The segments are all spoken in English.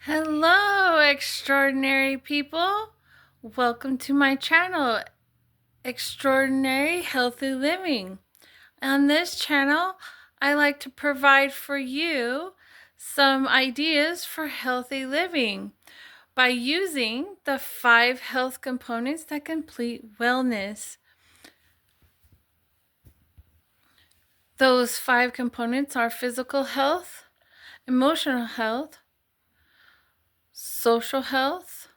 Hello, extraordinary people. Welcome to my channel, Extraordinary Healthy Living. On this channel, I like to provide for you some ideas for healthy living by using the 5 health components that complete wellness. Those 5 components are physical health, emotional health, social health,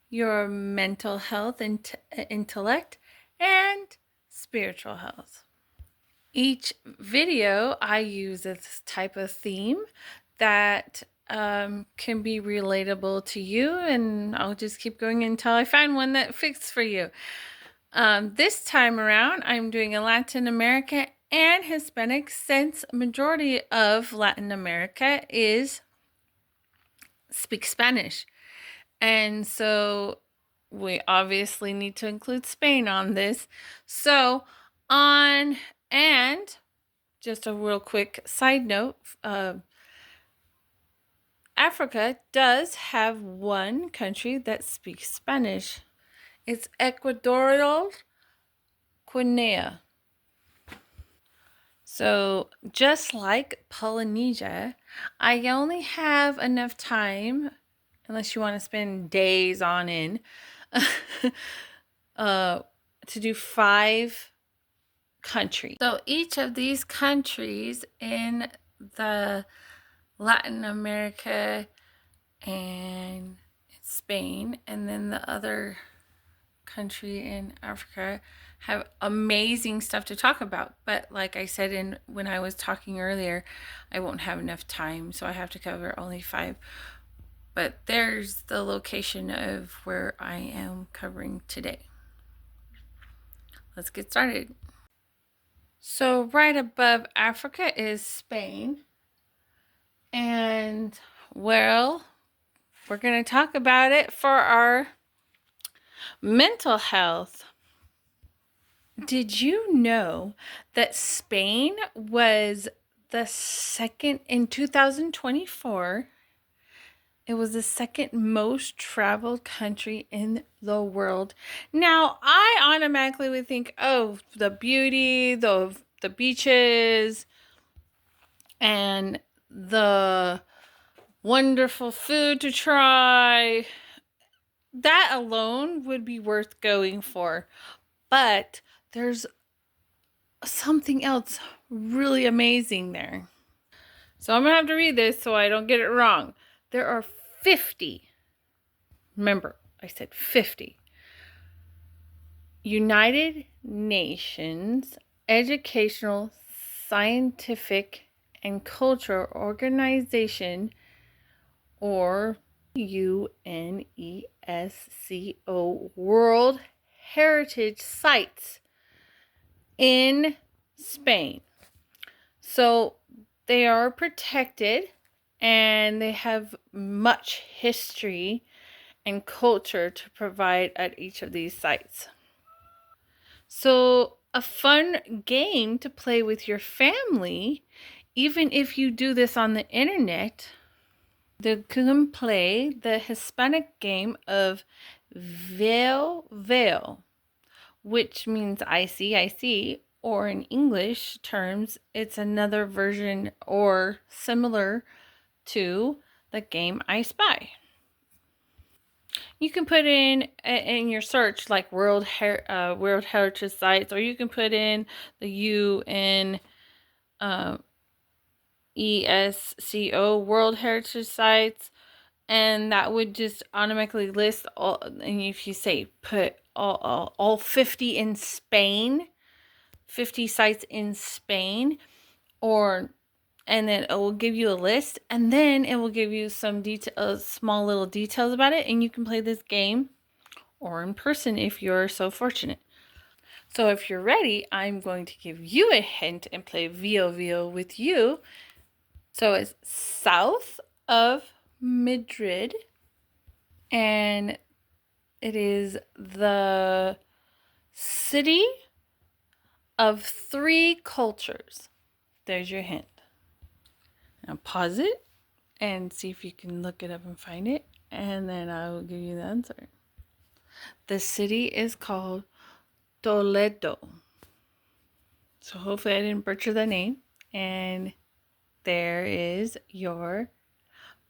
your mental health and intellect, and spiritual health. Each video I use this type of theme that can be relatable to you, and I'll just keep going until I find one that fits for you. This time around, I'm doing a Latin America and Hispanic, since majority of Latin America speaks Spanish. And so we obviously need to include Spain on this. And just a real quick side note, Africa does have one country that speaks Spanish. It's Equatorial Guinea. So just like Polynesia, I only have enough time, unless you want to spend days on end, to do 5 countries. So each of these countries in the Latin America and Spain, and then the other country in Africa, have amazing stuff to talk about. But like I said when I was talking earlier, I won't have enough time, so I have to cover only 5. But there's the location of where I am covering today. Let's get started. So right above Africa is Spain. And well, we're going to talk about it for our mental health. Did you know that Spain was the second in 2024? It was the second most traveled country in the world. Now, I automatically would think, oh, the beauty, the beaches, and the wonderful food to try. That alone would be worth going for. But there's something else really amazing there. So I'm going to have to read this so I don't get it wrong. There are 50. Remember, I said 50. United Nations Educational, Scientific, and Cultural Organization, or UNESCO, World Heritage Sites in Spain. So they are protected and they have much history and culture to provide at each of these sites. So a fun game to play with your family, even if you do this on the internet, they can play the Hispanic game of veo, which means I see, or in English terms, it's another version or similar to the game I Spy. You can put in your search like World Heritage Sites, or you can put in the UN ESCO World Heritage Sites, and that would just automatically list all. And if you say put all 50 in Spain, 50 sites in Spain, and then it will give you a list, and then it will give you some small little details about it, and you can play this game or in person if you're so fortunate. So if you're ready, I'm going to give you a hint and play Vio with you. So it's south of Madrid, and it is the city of 3 cultures. There's your hint. Now pause it and see if you can look it up and find it, and then I will give you the answer. The city is called Toledo. So hopefully I didn't butcher the name. And there is your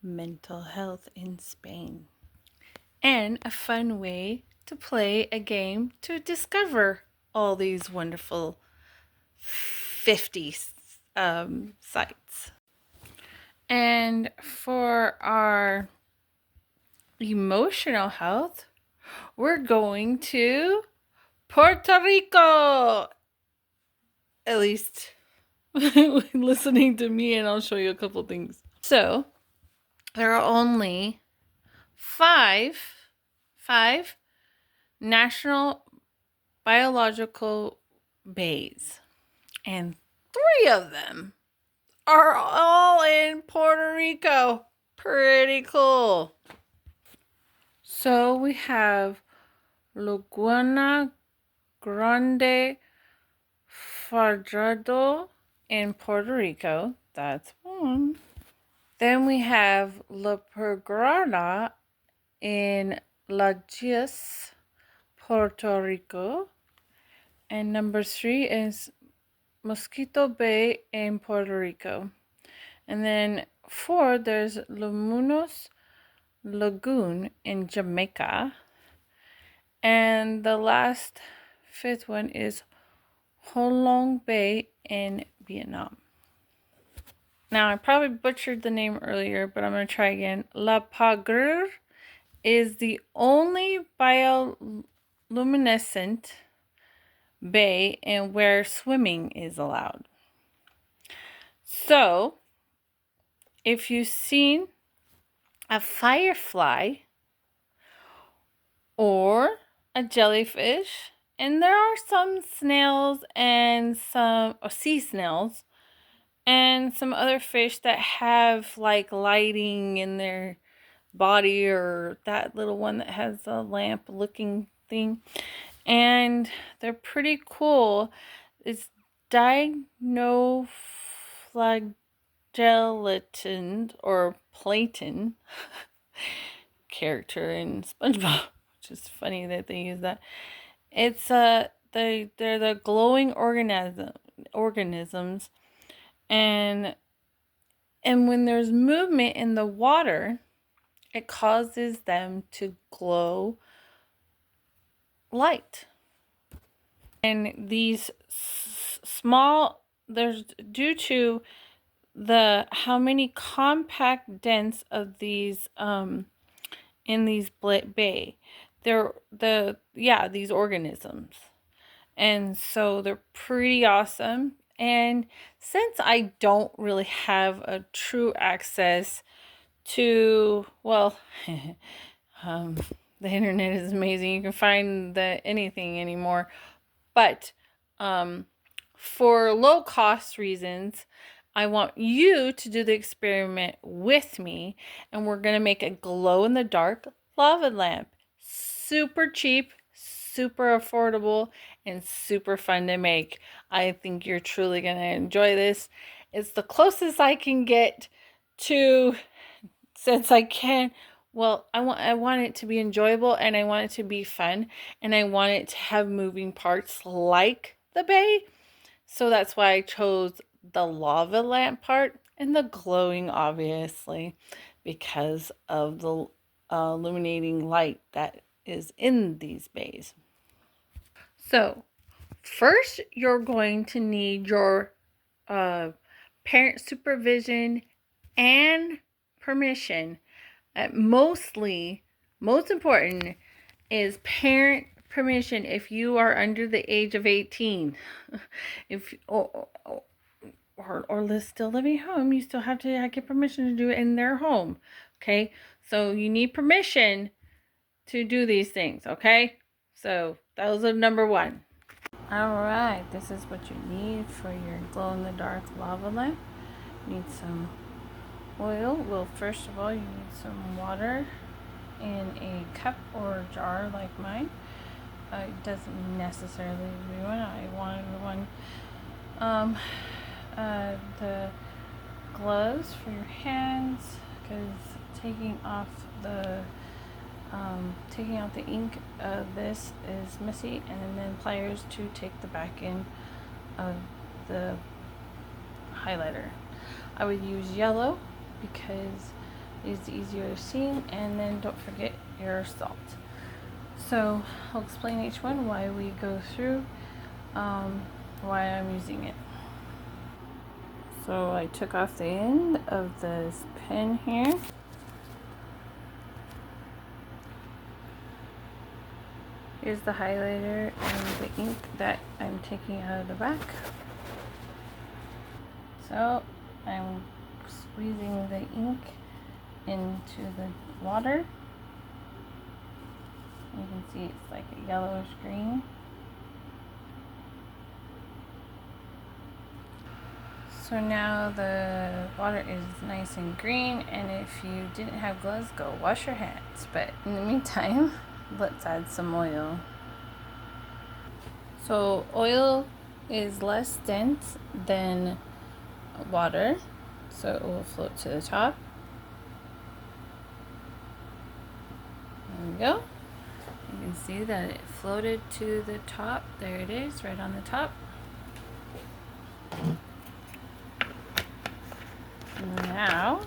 mental health in Spain. And a fun way to play a game to discover all these wonderful 50 sites. And for our emotional health, we're going to Puerto Rico. At least listening to me, and I'll show you a couple things. So there are only five national biological bays, and 3 of them are all in Puerto Rico. Pretty cool. So we have Laguna Grande Fajardo in Puerto Rico. That's one. Then we have La Pergrana in Lajes, Puerto Rico. And number 3 is Mosquito Bay in Puerto Rico. And then 4, there's Luminos Lagoon in Jamaica. And the last 5th one is Holong Bay in Vietnam. Now, I probably butchered the name earlier, but I'm going to try again. La Pagre is the only bioluminescent bay and where swimming is allowed. So, if you've seen a firefly or a jellyfish, and there are some snails and some sea snails and some other fish that have like lighting in their body, or that little one that has a lamp looking thing, and they're pretty cool. It's dinoflagellatin or plankton character in SpongeBob, which is funny that they use that. It's they're the glowing organisms, and when there's movement in the water, it causes them to glow light. And these small, there's due to the how many compact dents of these in these bay, they're these organisms, and so they're pretty awesome. And since I don't really have a true access to, well, the internet is amazing. You can find anything anymore. But for low cost reasons, I want you to do the experiment with me, and we're going to make a glow in the dark lava lamp. Super cheap, super affordable, and super fun to make. I think you're truly going to enjoy this. It's the closest I can get to, since I can. Well, I want it to be enjoyable, and I want it to be fun, and I want it to have moving parts like the bay. So that's why I chose the lava lamp part, and the glowing, obviously, because of the illuminating light that is in these bays. So first, you're going to need your parent supervision and permission. Most important is parent permission if you are under the age of 18. If or still living home, you still have to get permission to do it in their home. Okay, so you need permission to do these things. Okay, so those are number 1. All right, this is what you need for your glow-in-the-dark lava lamp. You need some oil. Well, first of all, you need some water in a cup or jar like mine. It doesn't necessarily be one. I wanted one. gloves for your hands, because taking off the taking out the ink of this is messy, and then pliers to take the back end of the highlighter. I would use yellow because it's easier to see, and then don't forget your salt. So I'll explain each one, why we go through, why I'm using it. So I took off the end of this pen here. Here's the highlighter and the ink that I'm taking out of the back. So I'm squeezing the ink into the water. You can see it's like a yellowish green. So now the water is nice and green, and if you didn't have gloves, go wash your hands. But in the meantime, let's add some oil. So oil is less dense than water, so it will float to the top. There we go. You can see that it floated to the top. There it is, right on the top. Now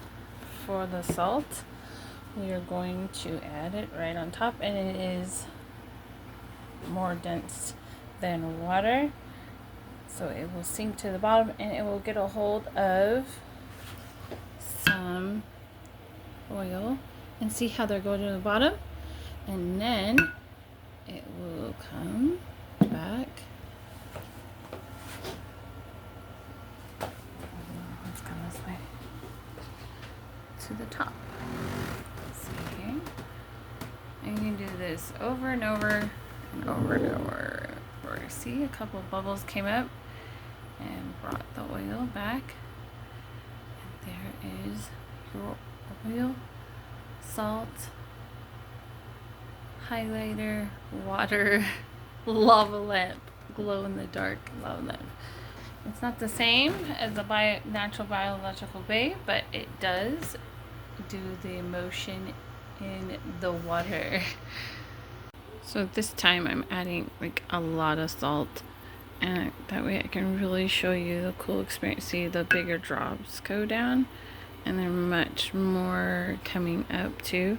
for the salt, we are going to add it right on top, and it is more dense than water, so it will sink to the bottom, and it will get a hold of some oil, and see how they're going to the bottom, and then it will come back. Let's come this way to the top. Let's see here, and you can do this over and over and over and over. See, a couple of bubbles came up and brought the oil back, and there is your oil, salt, highlighter, water, lava lamp, glow in the dark lava lamp. It's not the same as a natural biological bay, but it does do the motion in the water. So this time I'm adding like a lot of salt, and that way I can really show you the cool experience. See, the bigger drops go down, and they're much more coming up too.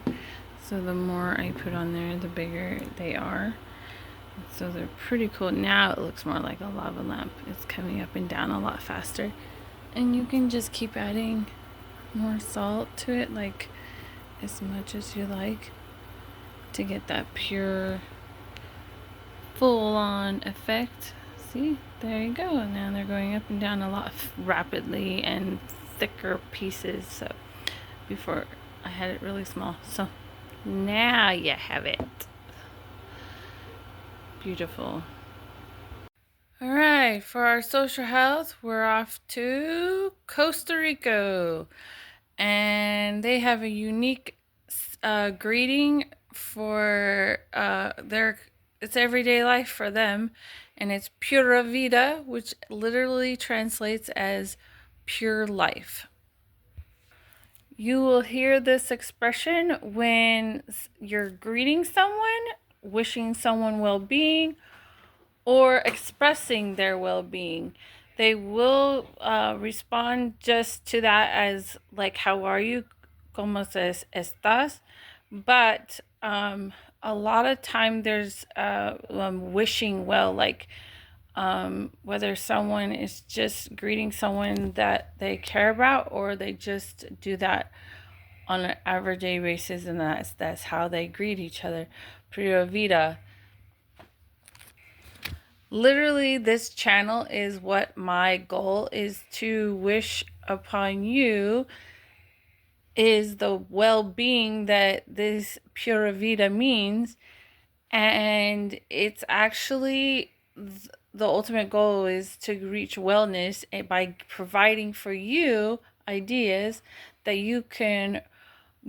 So the more I put on there, the bigger they are. So they're pretty cool. Now it looks more like a lava lamp. It's coming up and down a lot faster. And you can just keep adding more salt to it, like as much as you like, to get that pure, full-on effect. See, there you go. And now they're going up and down a lot rapidly, and thicker pieces. So before I had it really small. So now you have it. Beautiful. All right, for our social health, we're off to Costa Rica, and they have a unique greeting for it's everyday life for them, and it's pura vida, which literally translates as pure life. You will hear this expression when you're greeting someone, wishing someone well-being, or expressing their well-being. They will respond just to that as like, how are you? ¿Cómo estás? But a lot of time there's wishing well, like whether someone is just greeting someone that they care about, or they just do that on an everyday basis, and that's how they greet each other. Pura vida. Literally, this channel is what my goal is to wish upon you, is the well-being that this pura vida means. And it's actually the ultimate goal is to reach wellness by providing for you ideas that you can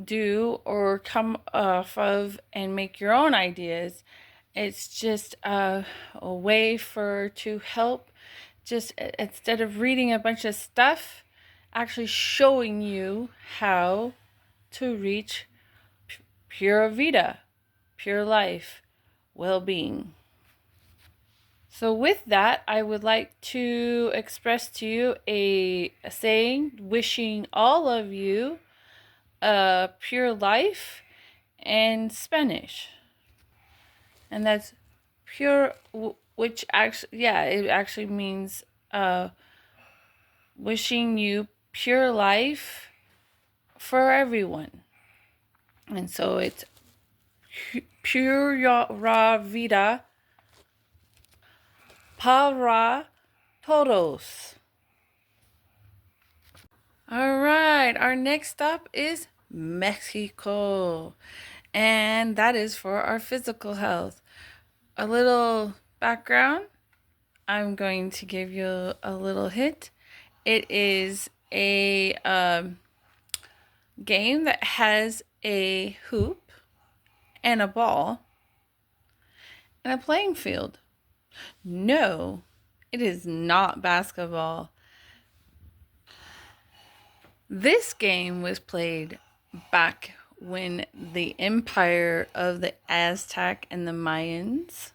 do or come off of and make your own ideas. It's just a way to help, just instead of reading a bunch of stuff actually showing you how to reach pure vida, pure life, well-being. So with that, I would like to express to you a saying wishing all of you a pure life in Spanish. And that's pure, which actually, yeah, it actually means wishing you pure life for everyone. And so it's pura vida para todos. All right, our next stop is Mexico, and that is for our physical health. A little background, I'm going to give you a little hint. It is a game that has a hoop and a ball and a playing field. No, it is not basketball. This game was played back when the empire of the Aztec and the Mayans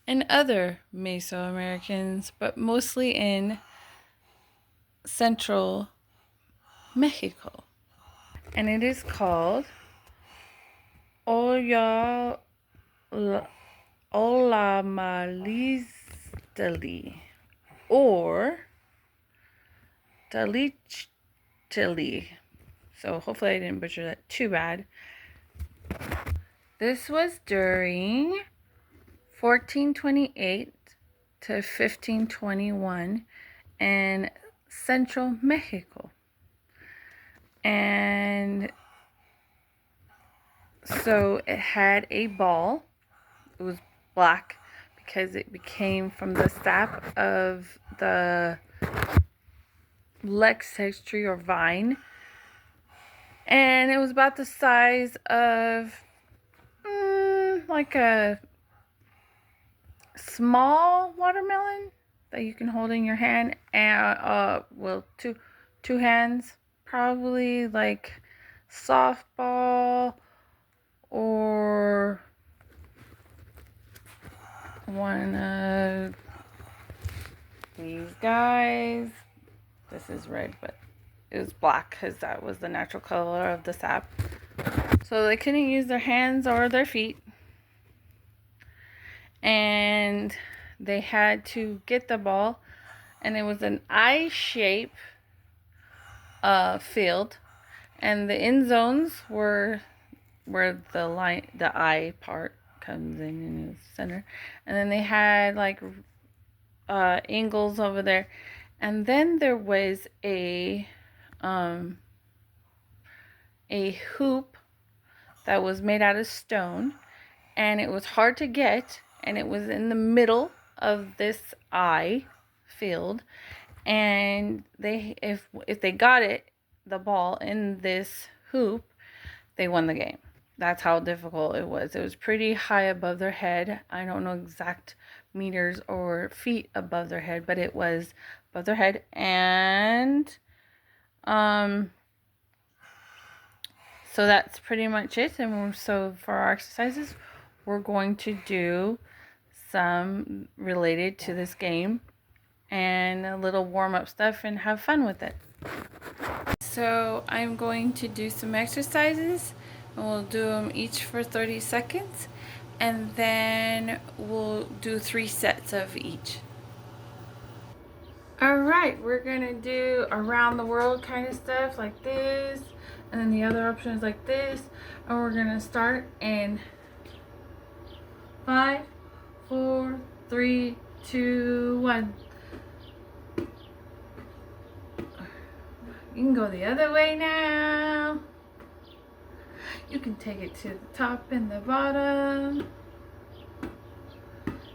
and other Mesoamericans, but mostly in central Mexico. And it is called Olamaliztali or Dalichili. So hopefully I didn't butcher that too bad. This was during 1428 to 1521 in central Mexico. And so it had a ball. It was black because it became from the sap of the Lexus tree or vine. And it was about the size of like a small watermelon that you can hold in your hand, and well, two hands, probably like softball or one of these guys. This is red, but it was black because that was the natural color of the sap. So they couldn't use their hands or their feet. And they had to get the ball, and it was an I shape field, and the end zones were where the line, the I part comes in the center, and then they had like angles over there, and then there was a hoop that was made out of stone, and it was hard to get, and it was in the middle of this I field, and they if they got it, the ball in this hoop, they won the game. That's how difficult it was. It was pretty high above their head. I don't know exact meters or feet above their head, but it was above their head. And so that's pretty much it. And so for our exercises, we're going to do some related to this game and a little warm-up stuff and have fun with it. So I'm going to do some exercises, and we'll do them each for 30 seconds, and then we'll do 3 sets of each. Alright, we're gonna do around the world kind of stuff like this, and then the other option is like this, and we're gonna start in 5, 4, 3, 2, 1. You can go the other way now. You can take it to the top and the bottom.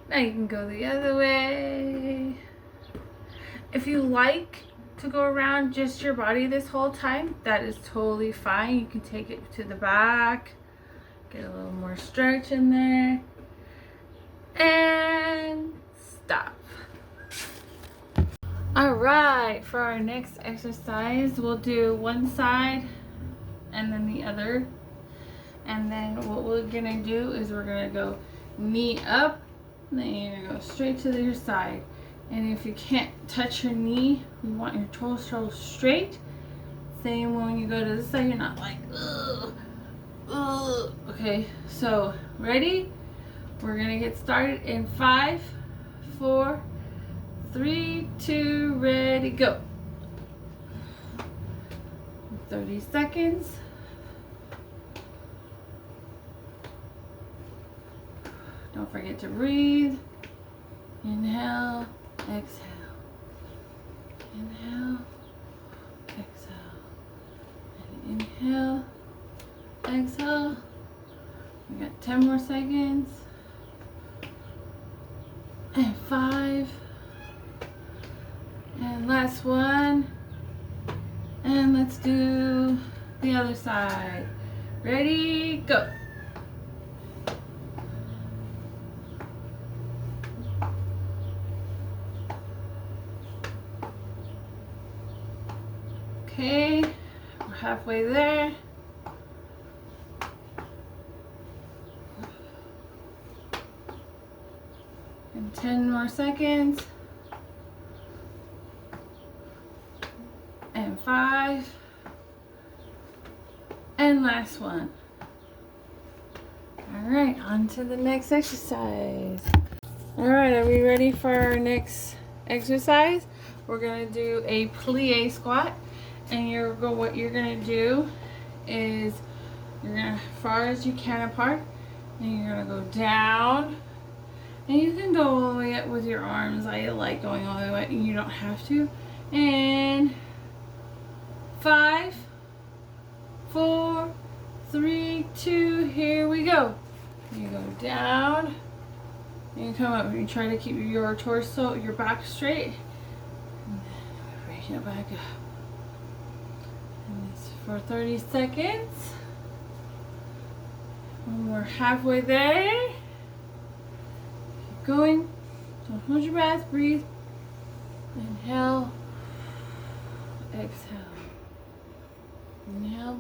Now you can go the other way. If you like to go around just your body this whole time, that is totally fine. You can take it to the back, get a little more stretch in there, and stop. All right, for our next exercise, we'll do one side and then the other. And then what we're gonna do is we're gonna go knee up, and then you're gonna go straight to your side. And if you can't touch your knee, you want your torso straight. Same when you go to this side, you're not like, ugh, ugh. Okay, so ready? We're gonna get started in 5, 4, 3, 2, ready, go. 30 seconds. Don't forget to breathe. Inhale, exhale. Inhale, exhale. And inhale, exhale. We got 10 more seconds. And 5. And last one. And let's do the other side. Ready, go. Okay, we're halfway there. And 10 more seconds. And 5. And last one. All right, on to the next exercise. All right, are we ready for our next exercise? We're gonna do a plie squat. And what you're gonna do is you're gonna as far as you can apart, and you're gonna go down, and you can go all the way up with your arms. I like going all the way up, and you don't have to. And 5, 4, 3, 2, here we go. You go down, and you come up, and you try to keep your torso, your back straight, and bring it back up. And it's for 30 seconds. When we're halfway there, keep going. Don't hold your breath, breathe. Inhale, exhale. Inhale,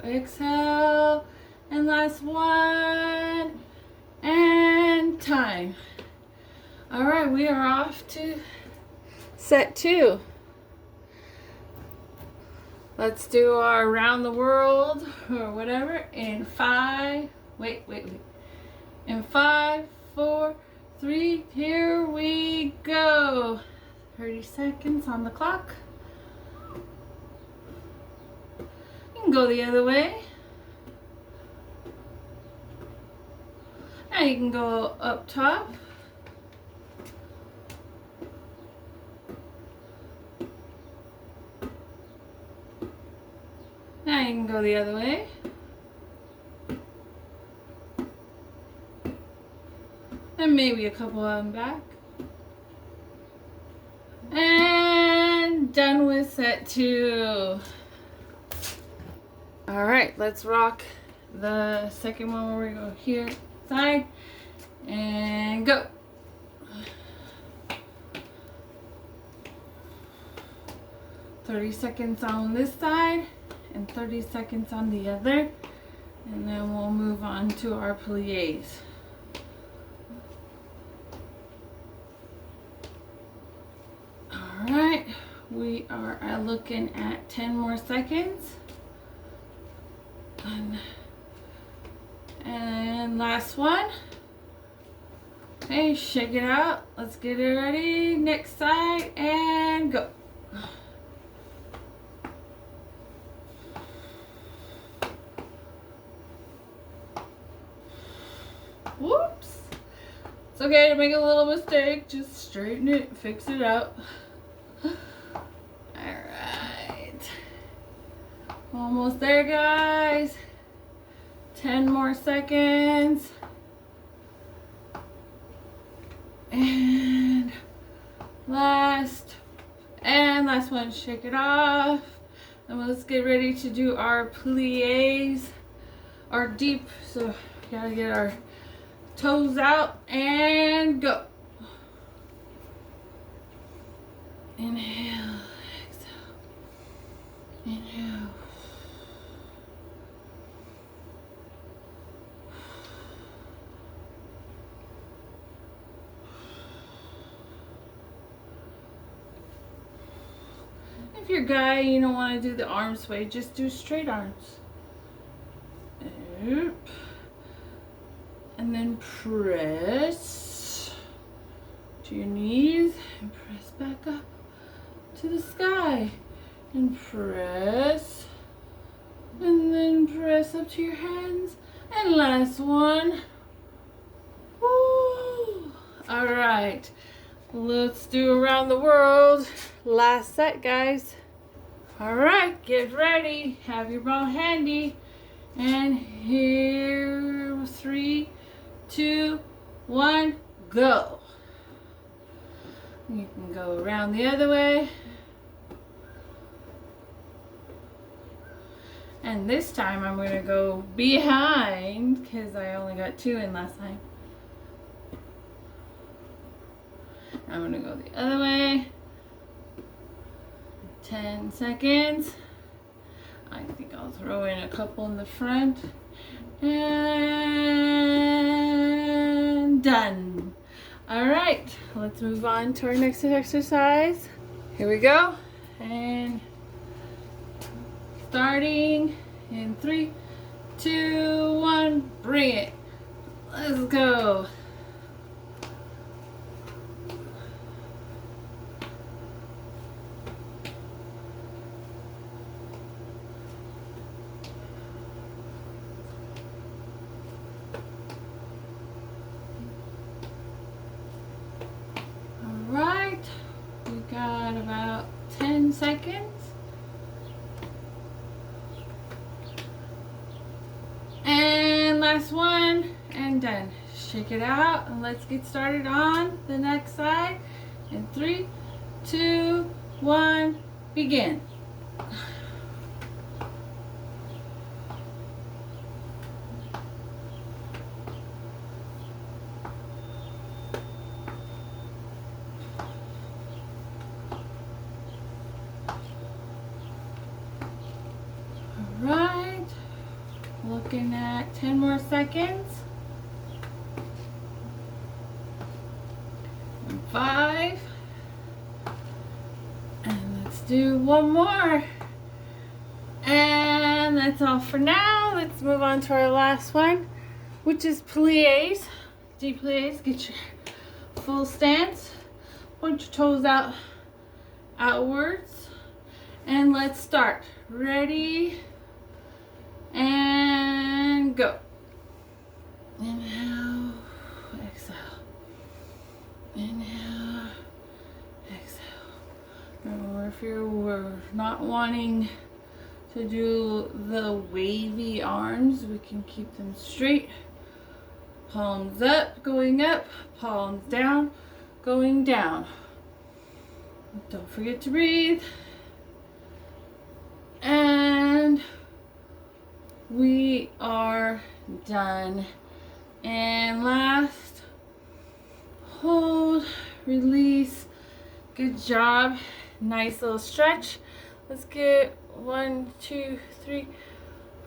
exhale, and last one, and time. All right, we are off to set 2. Let's do our around the world or whatever in 5. Wait. In 5, 4, 3, here we go. 30 seconds on the clock. You can go the other way. Now you can go up top. Now you can go the other way. And maybe a couple of them back. And done with set 2. All right, let's rock the second one where we go here, side, and go. "30 seconds on this side and 30 seconds on the other, and then we'll move on to our plies. All right, we are looking at 10 more seconds. And last one. Okay, shake it out. Let's get it ready. Next side and go. Whoops. It's okay to make a little mistake. Just straighten it, fix it out. Alright. Almost there, guys. 10 more seconds. And last one. Shake it off. And let's get ready to do our plies. Our deep. So gotta get our toes out and go. Inhale, exhale. Inhale. If you're a guy, you don't want to do the arm sway, just do straight arms. And then press to your knees and press back up to the sky. And press. And then press up to your hands. And last one. Woo. All right. Let's do around the world. Last set, guys. All right, get ready. Have your ball handy. And here, 3, 2, 1, go. You can go around the other way. And this time I'm going to go behind because I only got 2 in last time. I'm going to go the other way. 10 seconds. I think I'll throw in a couple in the front. And done. All right, let's move on to our next exercise. Here we go. And starting in 3, 2, 1, bring it. Let's go. Right, we got about 10 seconds. And last one, and done. Shake it out, and let's get started on the next side. In 3, 2, 1, begin. Right, looking at 10 more seconds. 5. And let's do one more. And that's all for now. Let's move on to our last one, which is plies. Deep plies. Get your full stance. Point your toes out outwards. And let's start. Ready? And go. Inhale, exhale. Inhale, exhale. Or if you're not wanting to do the wavy arms, we can keep them straight. Palms up, going up. Palms down, going down. Don't forget to breathe. And we are done. And last, hold, release. Good job. Nice little stretch. Let's get 1, 2, 3,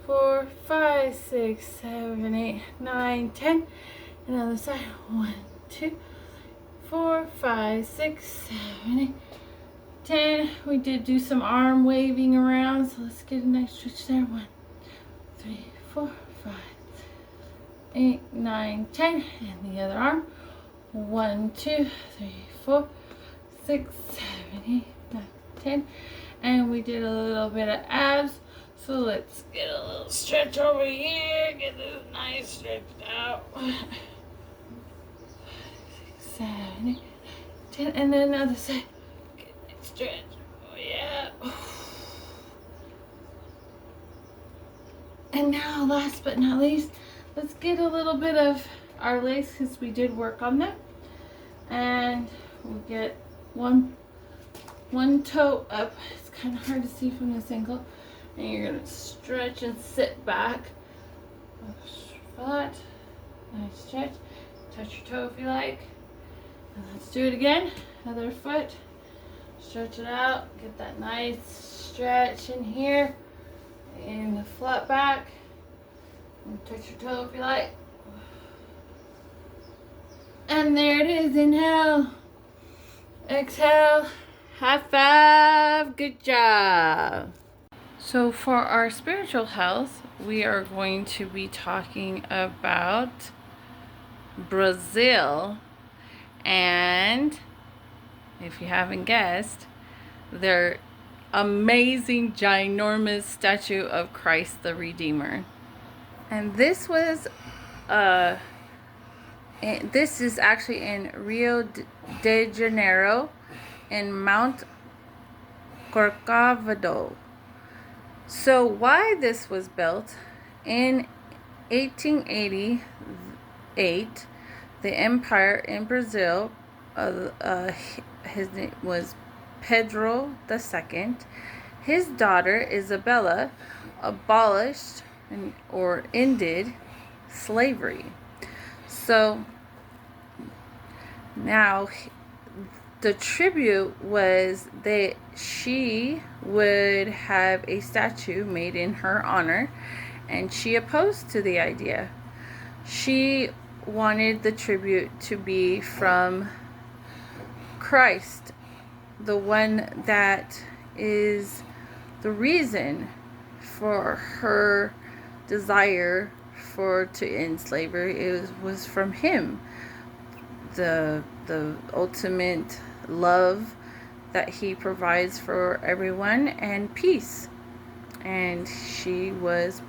4, 5, 6, 7, 8, 9, 10. And on the side, 1, 2, 4, 5, 6, 7, 8, 10. We did do some arm waving around, so let's get a nice stretch there. 1, 3, 4, 5, 8, 9, 10. And the other arm. 1, 2, 3, 4, 6, 7, 8, 9, 10. And we did a little bit of abs. So let's get a little stretch over here. Get this nice stretch out. 5, 6, 7, 8, 10. And then the other side. Get a stretch. Oh, yeah. And now, last but not least, let's get a little bit of our legs because we did work on them. And we'll get one toe up. It's kind of hard to see from this angle. And you're going to stretch and sit back. Foot. Nice stretch. Touch your toe if you like. And let's do it again. Other foot. Stretch it out. Get that nice stretch in here. And the flat back. And touch your toe if you like. And there it is. Inhale. Exhale. High five. Good job. So for our spiritual health, we are going to be talking about Brazil. And if you haven't guessed, their amazing, ginormous statue of Christ the Redeemer. And this was, this is actually in Rio de Janeiro, in Mount Corcovado. So why this was built? In 1888, the empire in Brazil, his name was Pedro II. His daughter Isabella abolished or ended slavery. So now the tribute was that she would have a statue made in her honor, and she opposed to the idea. She wanted the tribute to be from Christ, the one that is the reason for her desire to end slavery. It was from him, the ultimate love that he provides for everyone, and peace. And she was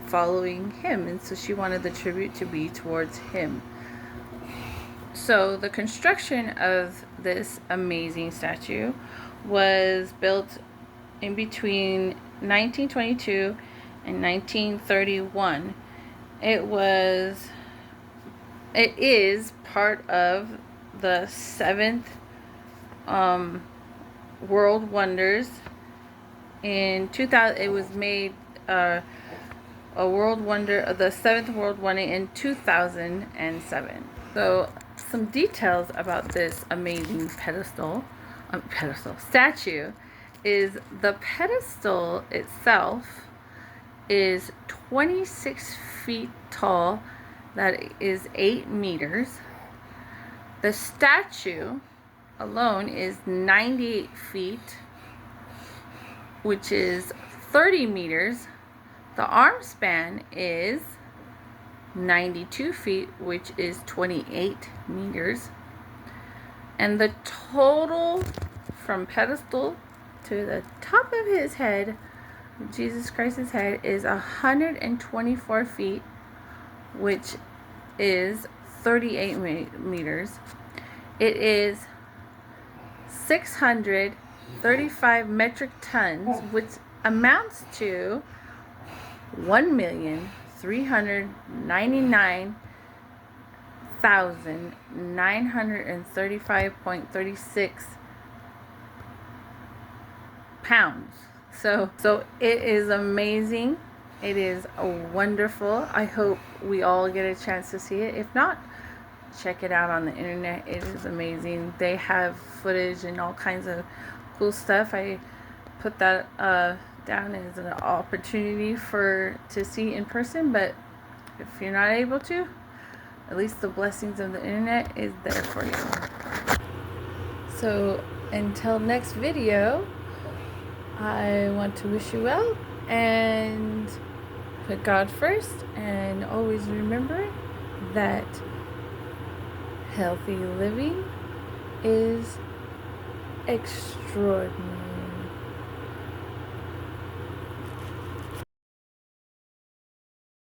following him, and so she wanted the tribute to be towards him. So the construction of this amazing statue was built in between 1922 and 1931. It is part of the 7th World Wonders. In 2000, it was made a world wonder, the 7th World Wonder in 2007. So some details about this amazing statue is the pedestal itself is 26 feet tall. That is 8 meters. The statue alone is 98 feet, which is 30 meters. The arm span is 92 feet, which is 28 meters. And the total from pedestal to the top of his head, Jesus Christ's head, is 124 feet, which is 38 meters. It is 635 metric tons, which amounts to 1,399,935.36 pounds. So it is amazing. It is wonderful. I hope we all get a chance to see it. If not, check it out on the internet. It is amazing. They have footage and all kinds of cool stuff. I put that down as an opportunity to see in person, but if you're not able to, at least the blessings of the internet is there for you. So until next video, I want to wish you well, and put God first, and always remember that healthy living is extraordinary.